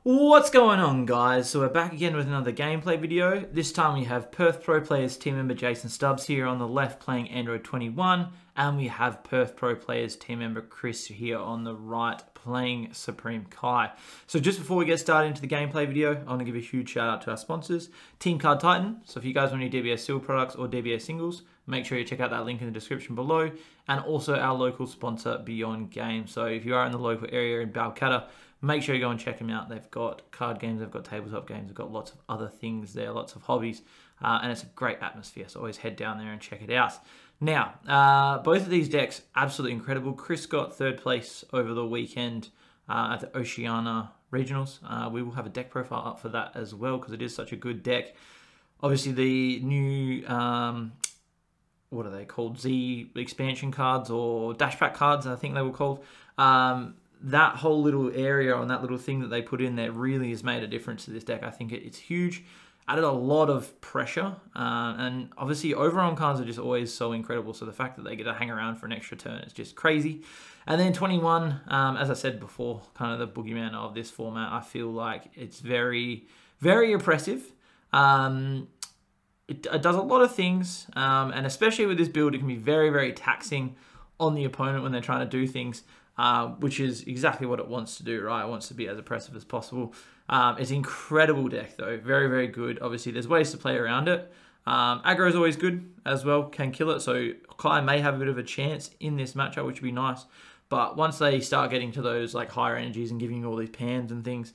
What's going on, guys? So we're back again with another gameplay video. This time we have Perth Pro Players team member Jason Stubbs here on the left playing Android 21, and we have Perth Pro Players team member Chris here on the right playing Supreme Kai. So just before we get started into the gameplay video, I want to give a huge shout out to our sponsors, Team Card Titan. So if you guys want any DBS Seal products or DBS singles, make sure you check out that link in the description below, and also our local sponsor Beyond Games. So if you are in the local area in Balcatta, make sure you go and check them out. They've got card games, they've got tabletop games, they've got lots of other things there, lots of hobbies, and it's a great atmosphere, so always head down there and check it out. Now, both of these decks, absolutely incredible. Chris got third place over the weekend at the Oceania Regionals. We will have a deck profile up for that as well, because it is such a good deck. Obviously, the new, what are they called? Z expansion cards, or dash pack cards, I think they were called. That whole little area on that little thing that they put in there really has made a difference to this deck. I think it's huge. Added a lot of pressure, and obviously overarm cards are just always so incredible. So the fact that they get to hang around for an extra turn is just crazy. And then 21, as I said before, kind of the boogeyman of this format. I feel like it's very, very oppressive. It does a lot of things, and especially with this build, it can be very, very taxing on the opponent when they're trying to do things. Which is exactly what it wants to do, right? It wants to be as oppressive as possible. It's an incredible deck, though. Very, very good. Obviously, there's ways to play around it. Aggro is always good as well, can kill it. So Kai may have a bit of a chance in this matchup, which would be nice. But once they start getting to those like higher energies and giving you all these pans and things,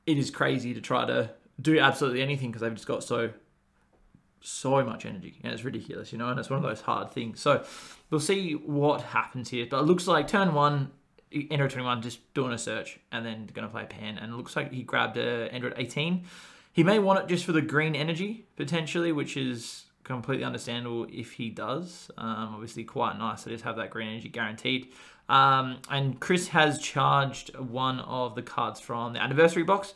it is crazy to try to do absolutely anything, because they've just got so much energy, and it's ridiculous, you know, and it's one of those hard things. So we'll see what happens here, but it looks like turn one, Android 21 just doing a search and then going to play a pan, and it looks like he grabbed a Android 18. He may want it just for the green energy potentially, which is completely understandable if he does. Obviously quite nice to just have that green energy guaranteed. And Chris has charged one of the cards from the anniversary box,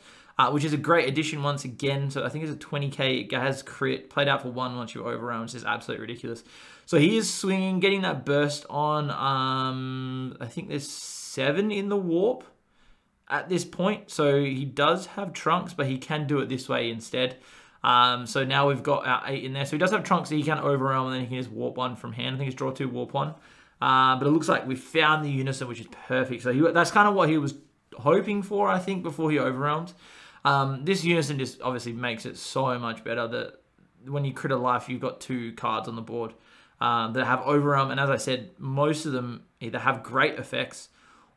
which is a great addition once again. So I think it's a 20k. It has crit, played out for one once you overrun, which is absolutely ridiculous. So he is swinging, getting that burst on, I think there's 7 in the warp at this point. So he does have trunks, but he can do it this way instead. So now we've got our 8 in there. So he does have trunks, so he can overwhelm, and then he can just warp 1 from hand. I think it's draw 2, warp 1. But it looks like we found the unison, which is perfect. So that's kind of what he was hoping for, I think, before he overwhelmed. This unison just obviously makes it so much better that when you crit a life, you've got 2 cards on the board that have overwhelm. And as I said, most of them either have great effects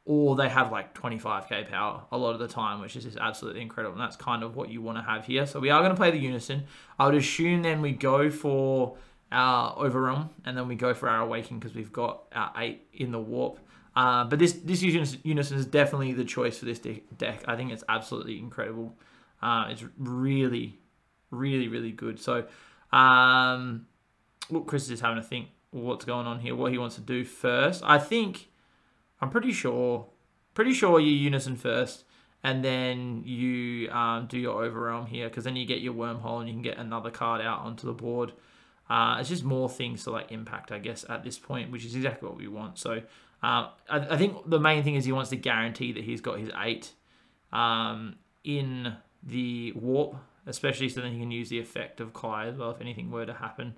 or they have like 25k power a lot of the time, which is just absolutely incredible. And that's kind of what you want to have here. So we are going to play the unison. I would assume then we go for our overwhelm, and then we go for our awaken, because we've got our 8 in the warp. But this unison is definitely the choice for this deck. I think it's absolutely incredible. It's really, really, really good. So, look, Chris is just having to think what's going on here, what he wants to do first. I'm pretty sure you unison first, and then you do your overwhelm here, because then you get your wormhole and you can get another card out onto the board. It's just more things to like impact, I guess, at this point, which is exactly what we want. So I think the main thing is he wants to guarantee that he's got his 8 in the warp, especially so then he can use the effect of Kai as well if anything were to happen.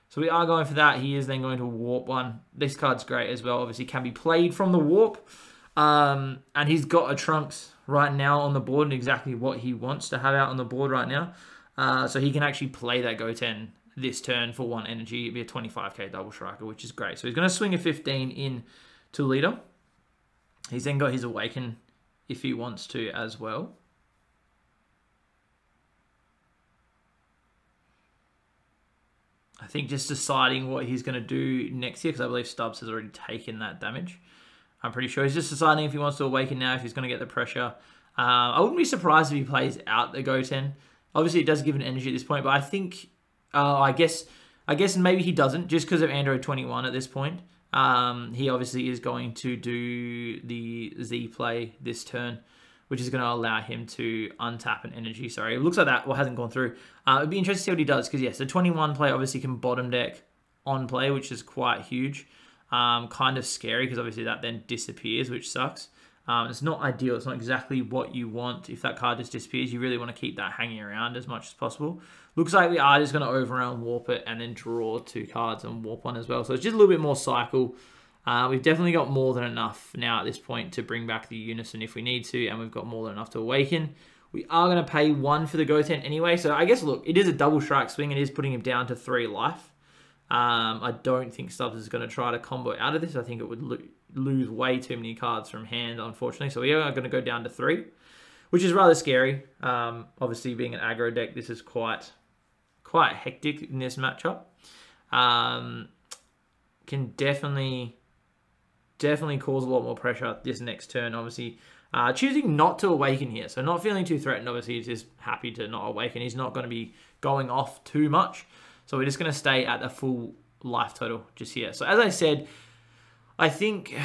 So we are going for that. He is then going to warp 1. This card's great as well. Obviously can be played from the warp. And he's got a trunks right now on the board, and exactly what he wants to have out on the board right now. So he can actually play that Go 10 this turn for 1 energy. It'd be a 25k double striker, which is great. So he's going to swing a 15 in to leader. He's then got his awaken if he wants to as well. I think just deciding what he's going to do next here, because I believe Stubbs has already taken that damage. I'm pretty sure he's just deciding if he wants to awaken now, if he's going to get the pressure. I wouldn't be surprised if he plays out the Go 10. Obviously, it does give an energy at this point, but I think, I guess maybe he doesn't, just because of Android 21 at this point. He obviously is going to do the Z play this turn, which is going to allow him to untap an energy. Sorry, it looks like that hasn't gone through. It'd be interesting to see what he does, because yes, the 21 play obviously can bottom deck on play, which is quite huge. Kind of scary, because obviously that then disappears, which sucks. It's not ideal. It's not exactly what you want. If that card just disappears, you really want to keep that hanging around as much as possible. Looks like we are just going to overround warp it and then draw 2 cards and warp 1 as well. So it's just a little bit more cycle. We've definitely got more than enough now at this point to bring back the Unison if we need to, and we've got more than enough to awaken. We are going to pay 1 for the Goten anyway. So I guess, look, it is a double strike swing. It is putting him down to 3 life. I don't think Stubbs is going to try to combo out of this. I think it would lose way too many cards from hand, unfortunately. So we are going to go down to 3, which is rather scary. Obviously, being an aggro deck, this is quite hectic in this matchup. Can definitely cause a lot more pressure this next turn, obviously. Choosing not to awaken here. So not feeling too threatened. Obviously, he's just happy to not awaken. He's not going to be going off too much. So we're just going to stay at the full life total just here. So as I said, I think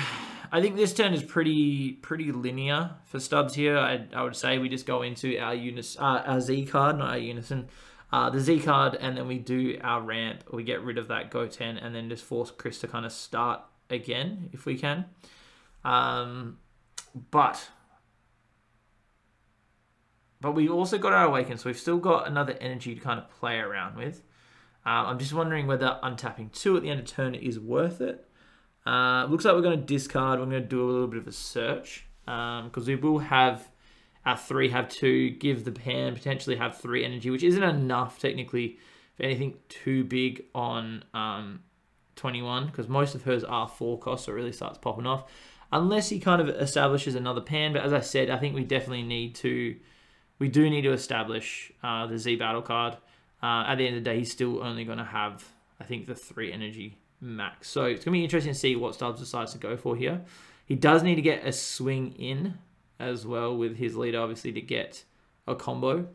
this turn is pretty linear for Stubbs here. I would say we just go into our Z card, not our Unison. The Z card, and then we do our ramp. We get rid of that Goten, and then just force Chris to kind of start again, if we can. But we also got our Awaken, so we've still got another energy to kind of play around with. I'm just wondering whether untapping 2 at the end of turn is worth it. Looks like we're going to discard. We're going to do a little bit of a search, because we will have our 3 have 2, give the pan, potentially have 3 energy, which isn't enough technically for anything too big on 21, because most of hers are 4 costs, so it really starts popping off. Unless he kind of establishes another pan, but as I said, I think we definitely need to, we do need to establish the Z battle card. At the end of the day, he's still only going to have, I think, the 3 energy max. So it's going to be interesting to see what Stubbs decides to go for here. He does need to get a swing in as well with his leader, obviously, to get a combo.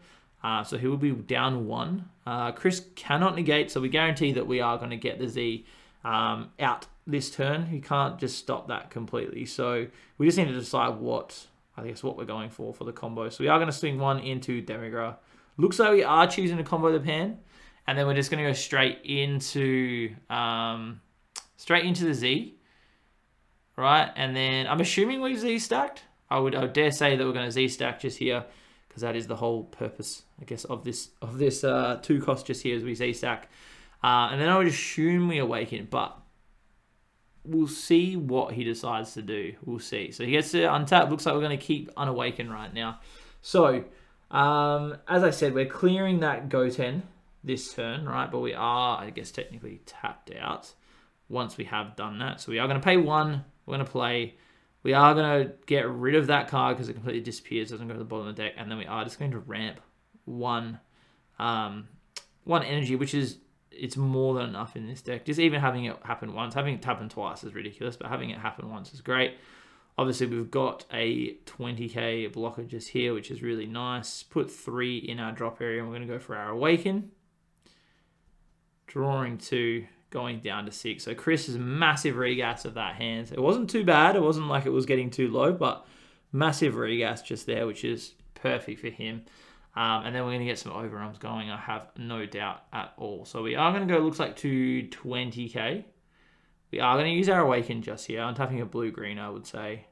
So he will be down 1. Chris cannot negate, so we guarantee that we are going to get the Z out this turn. He can't just stop that completely. So we just need to decide what we're going for the combo. So we are going to swing 1 into Demigra. Looks like we are choosing to combo the pan, and then we're just going to go straight into the Z, right? And then I'm assuming we've Z stacked. I would dare say that we're going to Z stack just here, because that is the whole purpose, I guess, of this 2 cost just here, is we Z stack, and then I would assume we awaken, but we'll see what he decides to do. We'll see. So he gets to untap. Looks like we're going to keep unawakened right now. So as I said, we're clearing that Goten this turn, right? But we are, I guess, technically tapped out once we have done that. So we are going to pay 1. We're going to play. We are going to get rid of that card because it completely disappears, doesn't go to the bottom of the deck. And then we are just going to ramp 1 energy, which is, it's more than enough in this deck. Just even having it happen once, having it happen twice is ridiculous, but having it happen once is great. Obviously, we've got a 20k blocker just here, which is really nice. Put 3 in our drop area, and we're going to go for our Awaken. Drawing 2, going down to 6. So Chris is massive regas of that hand. It wasn't too bad. It wasn't like it was getting too low, but massive regas just there, which is perfect for him. And then we're going to get some overruns going, I have no doubt at all. So we are going to go, looks like, to 20k. We are going to use our Awaken just here. I'm tapping a blue-green, I would say.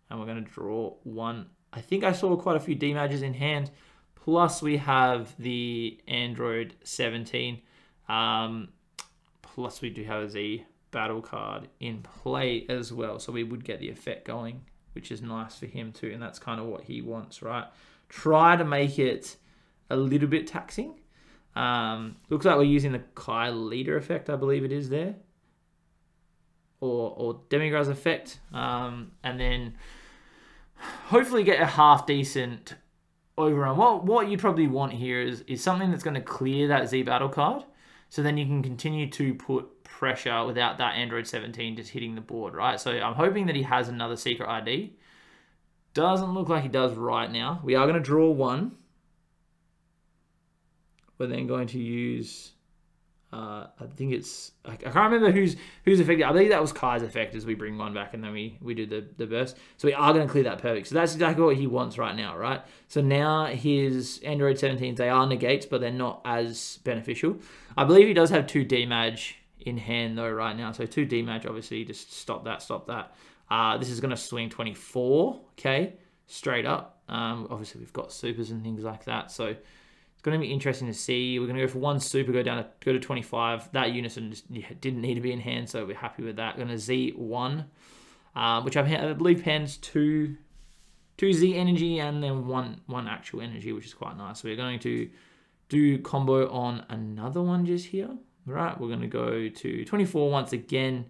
And we're going to draw 1. I think I saw quite a few D-Mages in hand. Plus, we have the Android 17. Plus, we do have a Z battle card in play as well. So we would get the effect going, which is nice for him too. And that's kind of what he wants, right? Try to make it a little bit taxing. Looks like we're using the Kai leader effect, I believe it is there. Or Demigraz's effect. And then hopefully get a half decent overrun. What you probably want here is something that's going to clear that Z battle card. So then you can continue to put pressure without that Android 17 just hitting the board, right? So I'm hoping that he has another secret ID. Doesn't look like he does right now. We are going to draw 1. We're then going to use, I think it's, I can't remember who's affected. I believe that was Kai's effect as we bring 1 back and then we do the burst. So we are going to clear that perfect. So that's exactly what he wants right now, right? So now his Android 17s, they are negates, but they're not as beneficial. I believe he does have 2 D-Mage in hand though right now. So 2 dematch, obviously, just stop that, stop that. This is going to swing 24k straight up. Obviously, we've got supers and things like that. So it's going to be interesting to see. We're going to go for 1 super, go to 25. That unison just didn't need to be in hand, so we're happy with that. Going to Z1, which I believe hands 2 Z energy and then one actual energy, which is quite nice. So we're going to do combo on another one just here. All right, we're going to go to 24 once again.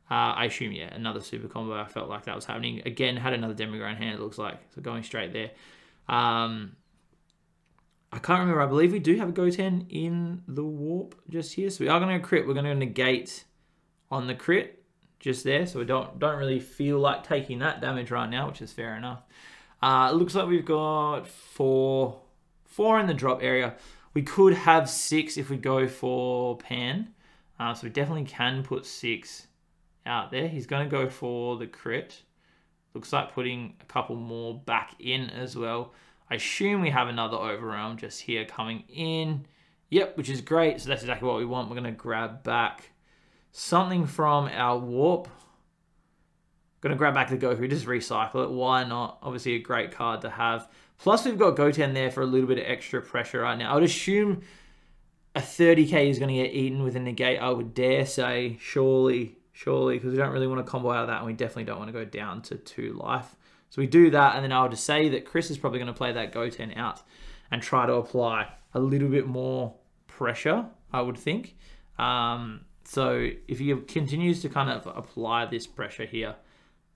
I assume, yeah, another super combo. I felt like that was happening. Again, had another Demigra in hand, it looks like. So going straight there. I can't remember. I believe we do have a Goten in the warp just here. So we are going to crit. We're going to negate on the crit just there. So we don't really feel like taking that damage right now, which is fair enough. It looks like we've got four in the drop area. We could have 6 if we go for Pan. So we definitely can put 6 out there. He's going to go for the crit. Looks like putting a couple more back in as well. I assume we have another overrealm just here coming in. Yep, which is great. So that's exactly what we want. We're going to grab back something from our warp. Going to grab back the Goku, just recycle it. Why not? Obviously a great card to have. Plus we've got Goten there for a little bit of extra pressure right now. I would assume a 30k is going to get eaten with a negate. I would dare say, surely, because we don't really want to combo out of that, and we definitely don't want to go down to 2 life. So we do that, and then I would just say that Chris is probably going to play that Goten out and try to apply a little bit more pressure, I would think. So if he continues to kind of apply this pressure here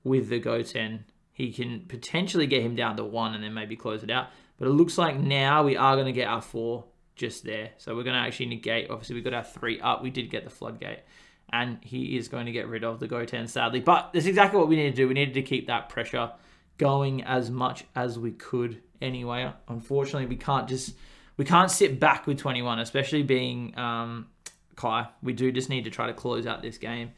with the Goten, he can potentially get him down to 1 and then maybe close it out. But it looks like now we are going to get our 4 just there. So we're going to actually negate. Obviously, we got our 3 up. We did get the floodgate. And he is going to get rid of the Goten, sadly. But that's exactly what we need to do. We needed to keep that pressure going as much as we could anyway. Unfortunately, we can't sit back with 21, especially being Kai. We do just need to try to close out this game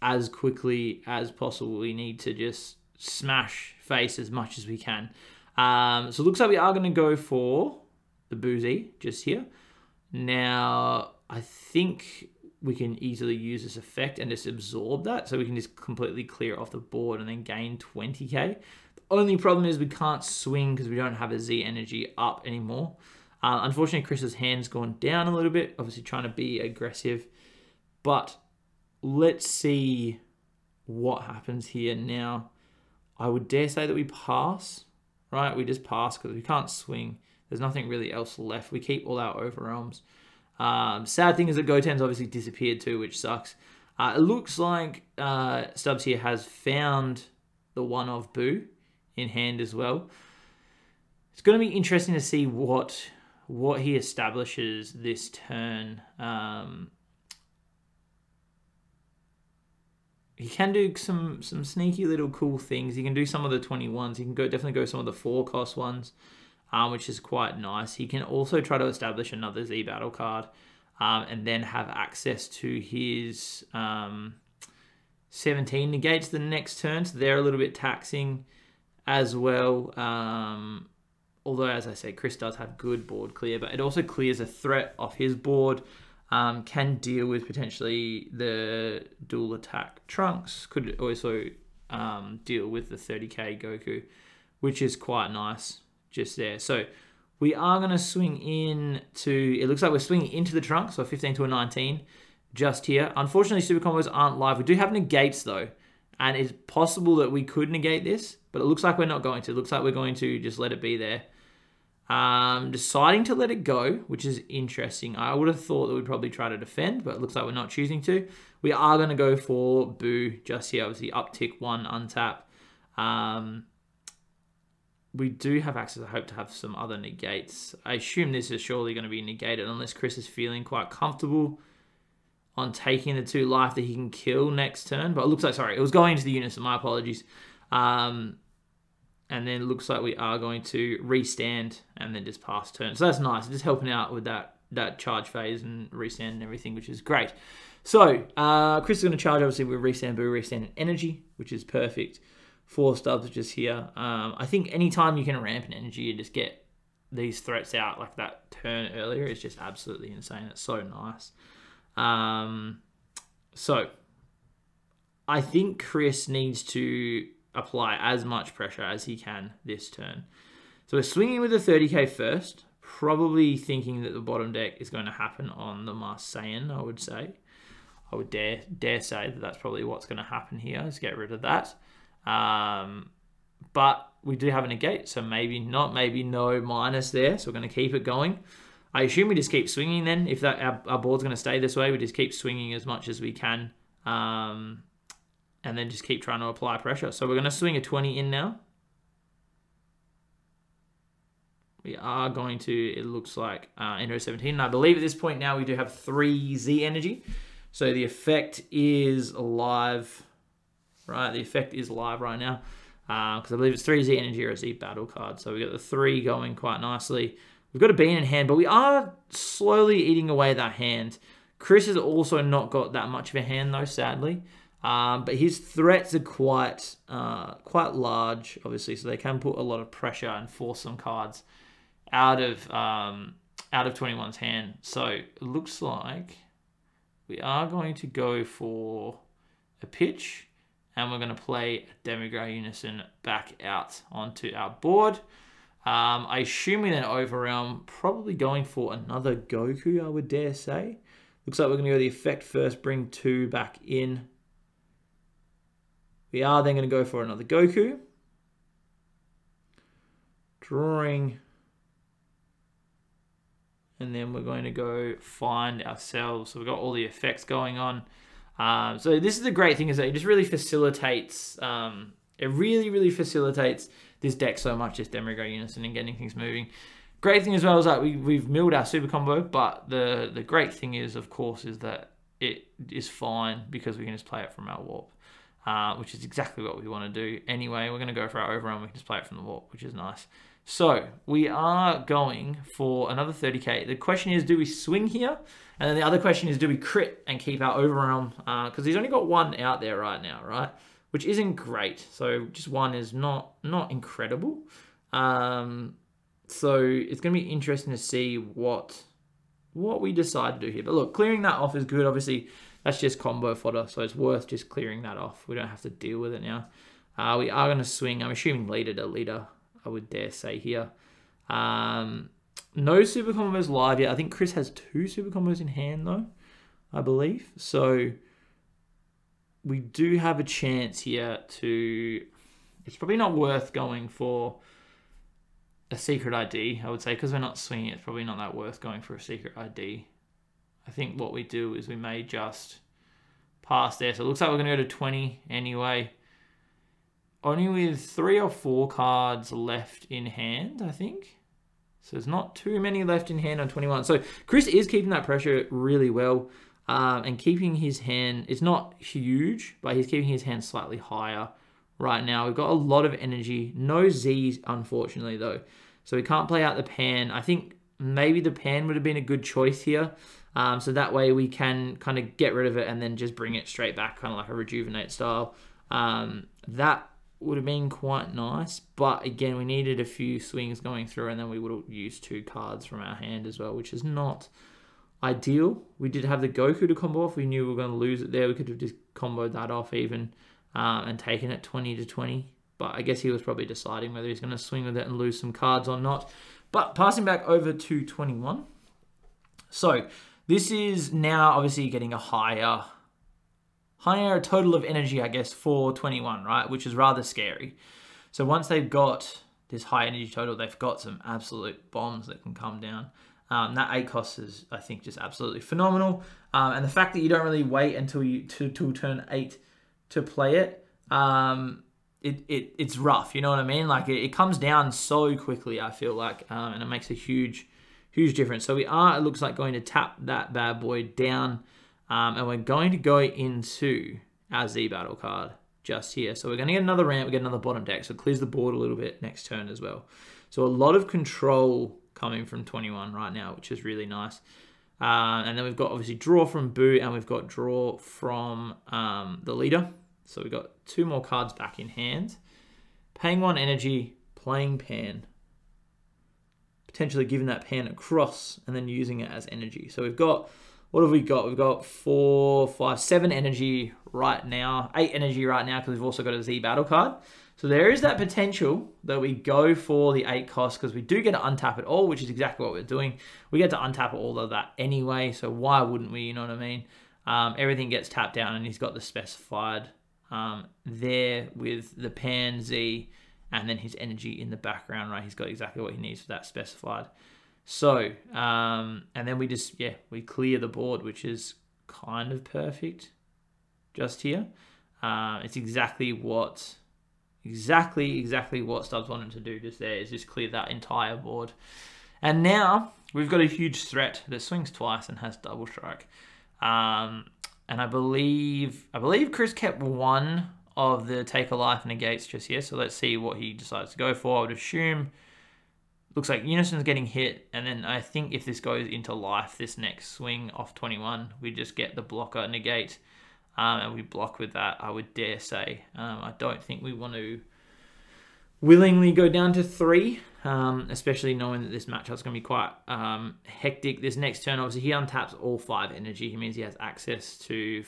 as quickly as possible. We need to just smash face as much as we can. So it looks like we are going to go for the Boozy just here. Now, I think we can easily use this effect and just absorb that. So we can just completely clear it off the board and then gain 20k. The only problem is we can't swing because we don't have a Z energy up anymore. Unfortunately, Chris's hand's gone down a little bit. Obviously trying to be aggressive. But let's see what happens here now. I would dare say that we pass, right? We just pass because we can't swing. There's nothing really else left. We keep all our overrealms. Sad thing is that Goten's obviously disappeared too, which sucks. It looks like Stubbs here has found the one of Boo in hand as well. It's going to be interesting to see what he establishes this turn. He can do some sneaky little cool things. He can do some of the 21s. He can definitely go some of the 4-cost ones, which is quite nice. He can also try to establish another Z battle card and then have access to his 17 negates the next turn. So they're a little bit taxing as well. Although, as I say, Chris does have good board clear, but it also clears a threat off his board. Can deal with potentially the dual attack Trunks. Could also deal with the 30k Goku, which is quite nice just there. So we are going to swing in to, it looks like we're swinging into the Trunks, so 15 to a 19 just here. Unfortunately, super combos aren't live. We do have negates though, and it's possible that we could negate this, but it looks like we're not going to. It looks like we're going to just let it be there. Deciding to let it go, which is interesting. I would have thought that we'd probably try to defend, but it looks like we're not choosing to. We are going to go for Boo just here. Obviously, uptick 1, untap. We do have access, I hope, to have some other negates. I assume this is surely going to be negated unless Chris is feeling quite comfortable on taking the 2 life that he can kill next turn. But it looks like, sorry, it was going into the unison. My apologies. And then it looks like we are going to restand and then just pass turn. So that's nice. Just helping out with that charge phase and restand and everything, which is great. So Chris is going to charge, obviously, with restand, Boo, restand, and energy, which is perfect. 4 Stubbs just here. I think anytime you can ramp an energy and just get these threats out like that turn earlier is just absolutely insane. It's so nice. So I think Chris needs to apply as much pressure as he can this turn. So we're swinging with the 30k first, probably thinking that the bottom deck is going to happen on the Marseillan, I would say. I would dare say that that's probably what's going to happen here, is get rid of that. But we do have a negate, so maybe not, maybe no minus there. So we're going to keep it going. I assume we just keep swinging then. If that our board's going to stay this way, we just keep swinging as much as we can. And then just keep trying to apply pressure. So we're going to swing a 20 in now. We are going to, it looks like, enter 17. And I believe at this point now we do have 3 Z energy. So the effect is live, right? The effect is live right now. Because I believe it's 3 Z energy or a Z battle card. So we got the 3 going quite nicely. We've got a bean in hand, but we are slowly eating away that hand. Chris has also not got that much of a hand though, sadly. But his threats are quite large, obviously, so they can put a lot of pressure and force some cards out of 21's hand. So it looks like we are going to go for a pitch, and we're going to play a Demigraph Unison back out onto our board. I assume we then overrealm, probably going for another Goku, I would dare say. Looks like we're going to go the effect first, bring 2 back in. We are then going to go for another Goku. Drawing. And then we're going to go find ourselves. So we've got all the effects going on. So this is the great thing, is that it just really facilitates, it really facilitates this deck so much, this Demigraph Unison, and getting things moving. Great thing as well is that we've milled our super combo, but the great thing is, of course, is that it is fine because we can just play it from our warp, which is exactly what we want to do. Anyway, we're going to go for our overrun. We can just play it from the warp, which is nice. So we are going for another 30k. The question is, do we swing here? And then the other question is, do we crit and keep our overrealm? Because he's only got 1 out there right now, right? Which isn't great. So just 1 is not incredible. So it's going to be interesting to see what we decide to do here. But look, clearing that off is good. Obviously, that's just combo fodder, so it's worth just clearing that off. We don't have to deal with it now. We are going to swing, I'm assuming leader to leader, I would dare say here. No super combos live yet. I think Chris has 2 super combos in hand though, I believe. So we do have a chance here to... It's probably not worth going for a secret ID, I would say, because we're not swinging. It's probably not that worth going for a secret ID. I think what we do is we may just pass there. So it looks like we're going to go to 20 anyway. Only with 3 or 4 cards left in hand, I think. So there's not too many left in hand on 21. So Chris is keeping that pressure really well. And keeping his hand, it's not huge, but he's keeping his hand slightly higher right now. We've got a lot of energy. No Zs, unfortunately, though. So we can't play out the pan. I think maybe the pan would have been a good choice here. So that way we can kind of get rid of it and then just bring it straight back, kind of like a rejuvenate style. That would have been quite nice. But again, we needed a few swings going through, and then we would have used 2 cards from our hand as well, which is not ideal. We did have the Goku to combo off. We knew we were going to lose it there. We could have just comboed that off even and taken it 20 to 20. But I guess he was probably deciding whether he's going to swing with it and lose some cards or not. But passing back over to 21. So this is now obviously getting a higher total of energy, I guess, for 21, right? Which is rather scary. So once they've got this high energy total, they've got some absolute bombs that can come down. That 8 cost is, I think, just absolutely phenomenal. And the fact that you don't really wait until till turn 8 to play it, it's rough. You know what I mean? Like it comes down so quickly, I feel like, and it makes a huge difference. So we are, it looks like, going to tap that bad boy down, and we're going to go into our Z battle card just here. So we're going to get another ramp, we get another bottom deck, so it clears the board a little bit next turn as well. So a lot of control coming from 21 right now, which is really nice. And then we've got obviously draw from Boo, and we've got draw from the leader. So we've got 2 more cards back in hand. Paying 1 energy, playing pan. Potentially giving that pan across and then using it as energy. So we've got What have we got? We've got 4, 5, 7 energy right now. 8 energy right now because we've also got a Z battle card. So there is that potential that we go for the 8 cost because we do get to untap it all, which is exactly what we're doing. We get to untap all of that anyway, so why wouldn't we, you know what I mean? Everything gets tapped down and he's got the specified there with the pan Z and then his energy in the background, right? He's got exactly what he needs for that specified. So, and then we just, we clear the board, which is kind of perfect just here. It's exactly what Stubbs wanted to do just there, is just clear that entire board. And now we've got a huge threat that swings twice and has double strike. And I believe Chris kept one of the take a life negates just here. So let's see what he decides to go for. I would assume, looks like Unison's getting hit. And then I think if this goes into life, this next swing off 21, we just get the blocker negate. And we block with that, I would dare say. I don't think we want to willingly go down to 3, especially knowing that this matchup's going to be quite hectic. This next turn, obviously, he untaps all 5 energy. He means he has access to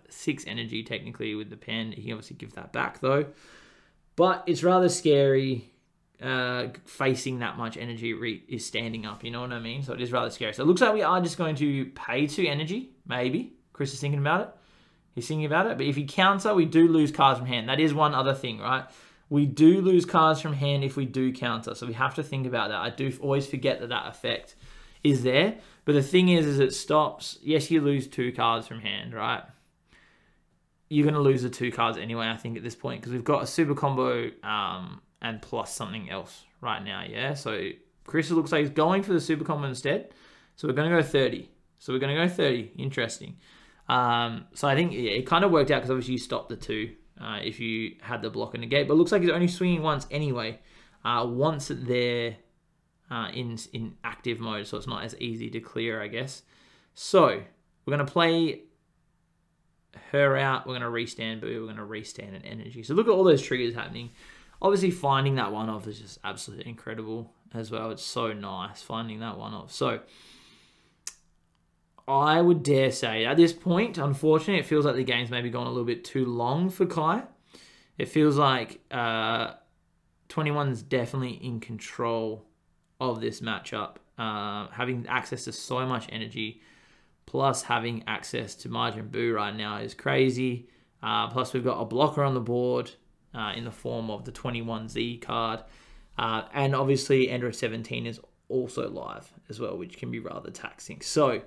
6 energy, technically, with the pen. He can obviously give that back, though. But it's rather scary facing that much energy is standing up, you know what I mean? So it is rather scary. So it looks like we are just going to pay 2 energy, maybe. Chris is thinking about it. He's thinking about it. But if he counter, we do lose cards from hand. That is one other thing, right? We do lose cards from hand if we do counter. So we have to think about that. I do always forget that effect is there. But the thing is it stops. Yes, you lose 2 cards from hand, right? You're going to lose the 2 cards anyway, I think, at this point. Because we've got a super combo and plus something else right now, yeah? So Chris looks like he's going for the super combo instead. So we're going to go 30. Interesting. So I think it kind of worked out because obviously you stopped the 2 if you had the block and negate. But it looks like he's only swinging once anyway. Once they're in active mode, so it's not as easy to clear, I guess. So we're going to play her out. We're going to restand Boo. We're going to restand an energy. So look at all those triggers happening. Obviously finding that one off is just absolutely incredible as well. It's so nice finding that one off. So I would dare say, at this point, unfortunately, it feels like the game's maybe gone a little bit too long for Kai. It feels like 21's definitely in control of this matchup. Having access to so much energy, plus having access to Majin Buu right now is crazy. Plus, we've got a blocker on the board in the form of the 21Z card. And obviously, Android 17 is also live as well, which can be rather taxing. So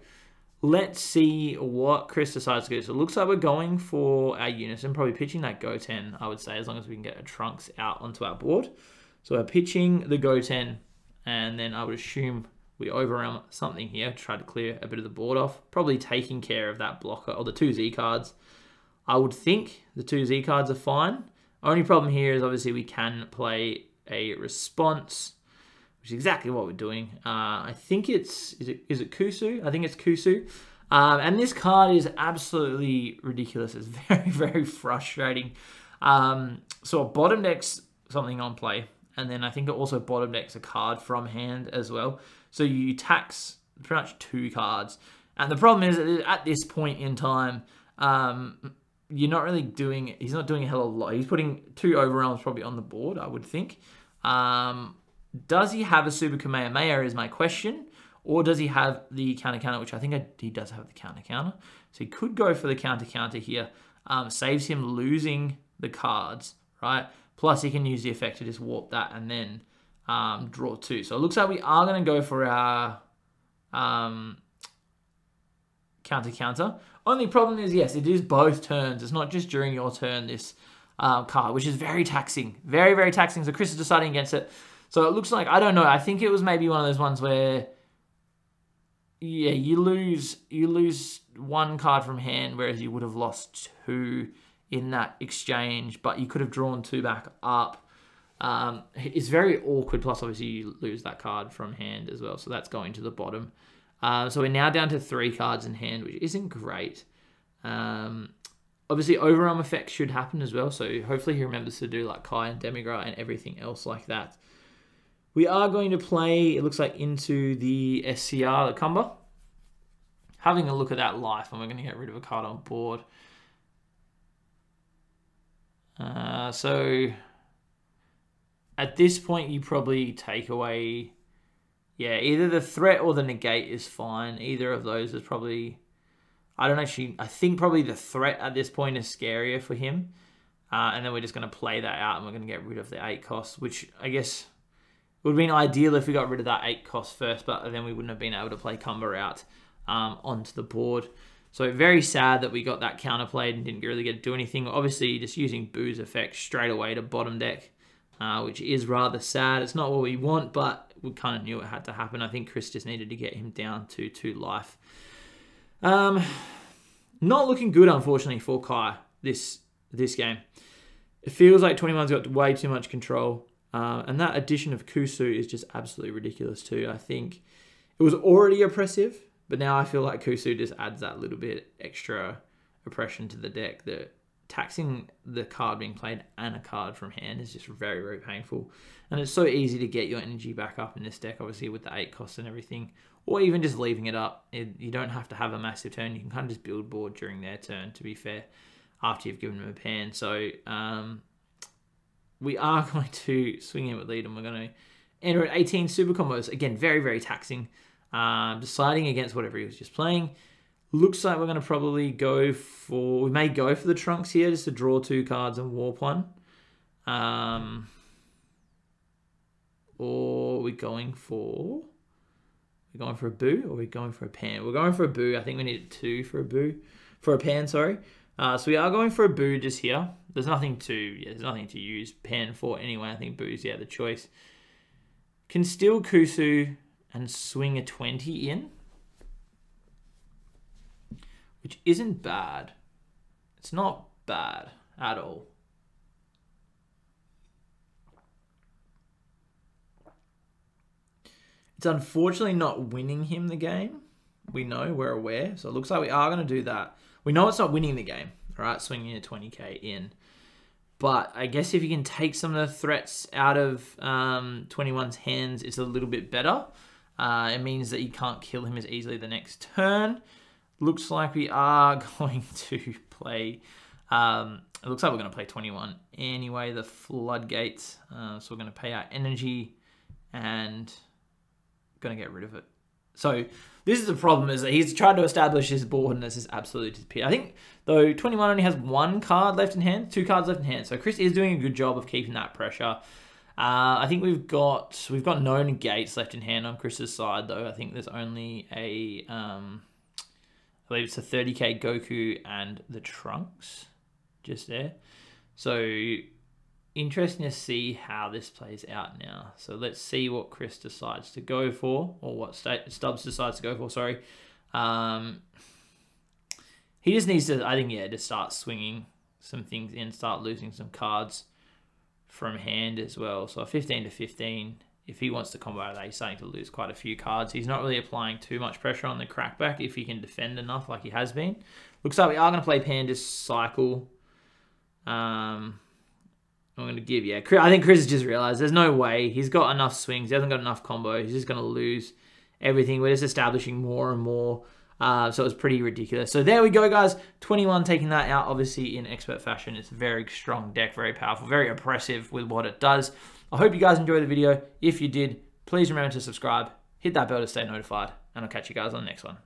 let's see what Chris decides to do. So it looks like we're going for our Unison, probably pitching that Goten, I would say, as long as we can get a Trunks out onto our board. So we're pitching the Goten, and then I would assume we overwhelm something here to try to clear a bit of the board off. Probably taking care of that blocker, or the 2 Z cards. I would think the 2 Z cards are fine. Only problem here is obviously we can play a response, which is exactly what we're doing. I think is it Kusu? I think it's Kusu. And this card is absolutely ridiculous. It's very, very frustrating. So it bottom decks something on play. And then I think it also bottom decks a card from hand as well. So you tax pretty much 2 cards. And the problem is that at this point in time, you're not really doing, he's not doing a hell of a lot. He's putting 2 overwhelms probably on the board, I would think. Does he have a Super Kamehameha is my question. Or does he have the counter, which I think he does have the counter. So he could go for the counter here. Saves him losing the cards, right? Plus he can use the effect to just warp that and then draw 2. So it looks like we are going to go for our counter. Only problem is, yes, it is both turns. It's not just during your turn, this card, which is very taxing. Very, very taxing. So Chris is deciding against it. So it looks like, I don't know, I think it was maybe one of those ones where, yeah, you lose 1 card from hand, whereas you would have lost 2 in that exchange, but you could have drawn 2 back up. It's very awkward, plus obviously you lose that card from hand as well, so that's going to the bottom. So we're now down to 3 cards in hand, which isn't great. Obviously, overarm effects should happen as well, so hopefully he remembers to do like Kai and Demigra and everything else like that. We are going to play, it looks like, into the SCR, the Kumba. having a look at that life, and we're going to get rid of a card on board. So at this point, you probably take away, yeah, either the threat or the negate is fine. Either of those is probably, I think probably the threat at this point is scarier for him. And then we're just going to play that out, and we're going to get rid of the 8 cost, which I guess would have been ideal if we got rid of that 8 cost first, but then we wouldn't have been able to play Cumber out onto the board. So very sad that we got that counterplayed and didn't really get to do anything. Obviously, just using Boo's effect straight away to bottom deck, which is rather sad. It's not what we want, but we kind of knew it had to happen. I think Chris just needed to get him down to 2 life. Not looking good, unfortunately, for Kai this game. It feels like 21's got way too much control. And that addition of Kusu is just absolutely ridiculous too. I think it was already oppressive, but now I feel like Kusu just adds that little bit extra oppression to the deck. The taxing the card being played and a card from hand is just very, very painful. And it's so easy to get your energy back up in this deck, obviously with the 8 costs and everything, or even just leaving it up. You don't have to have a massive turn. You can kind of just build board during their turn, to be fair, after you've given them a pan. So we are going to swing in with lead, and we're going to enter at 18 super combos. Again, very, very taxing. Deciding against whatever he was just playing. Looks like we're going to probably go for... We may go for the Trunks here, just to draw 2 cards and warp 1. Or are we going for... We're going for a Boo, or are we going for a pan? We're going for a Boo. I think we need 2 for a Boo. For a pan, sorry. So we are going for a Boo just here. There's nothing to use pan for anyway. I think Boo's, the choice. Can steal Kusu and swing a 20 in, which isn't bad. It's not bad at all. It's unfortunately not winning him the game. We know, we're aware. So it looks like we are going to do that. We know it's not winning the game, all right, swinging a 20k in. But I guess if you can take some of the threats out of 21's hands, it's a little bit better. It means that you can't kill him as easily the next turn. Looks like we are going to play... it looks like we're going to play 21 anyway, the Floodgates. So we're going to pay our energy and going to get rid of it. So this is the problem, is that he's tried to establish his board and this is absolutely disappeared. I think, though, 21 only has 1 card left in hand, 2 cards left in hand. So Chris is doing a good job of keeping that pressure. I think we've got no negates left in hand on Chris's side, though. I think there's only a, I believe it's a 30k Goku and the Trunks just there. So interesting to see how this plays out now. So let's see what Chris decides to go for, or what Stubbs decides to go for, sorry. He just needs to, I think, to start swinging some things in, start losing some cards from hand as well. So 15 to 15, if he wants to combo out of that, he's starting to lose quite a few cards. He's not really applying too much pressure on the crackback if he can defend enough like he has been. Looks like we are going to play Panda's Cycle. I'm going to give, I think Chris has just realized there's no way. He's got enough swings. He hasn't got enough combo. He's just going to lose everything. We're just establishing more and more. So it was pretty ridiculous. So there we go, guys. 21 taking that out, obviously, in expert fashion. It's a very strong deck, very powerful, very oppressive with what it does. I hope you guys enjoyed the video. If you did, please remember to subscribe, hit that bell to stay notified, and I'll catch you guys on the next one.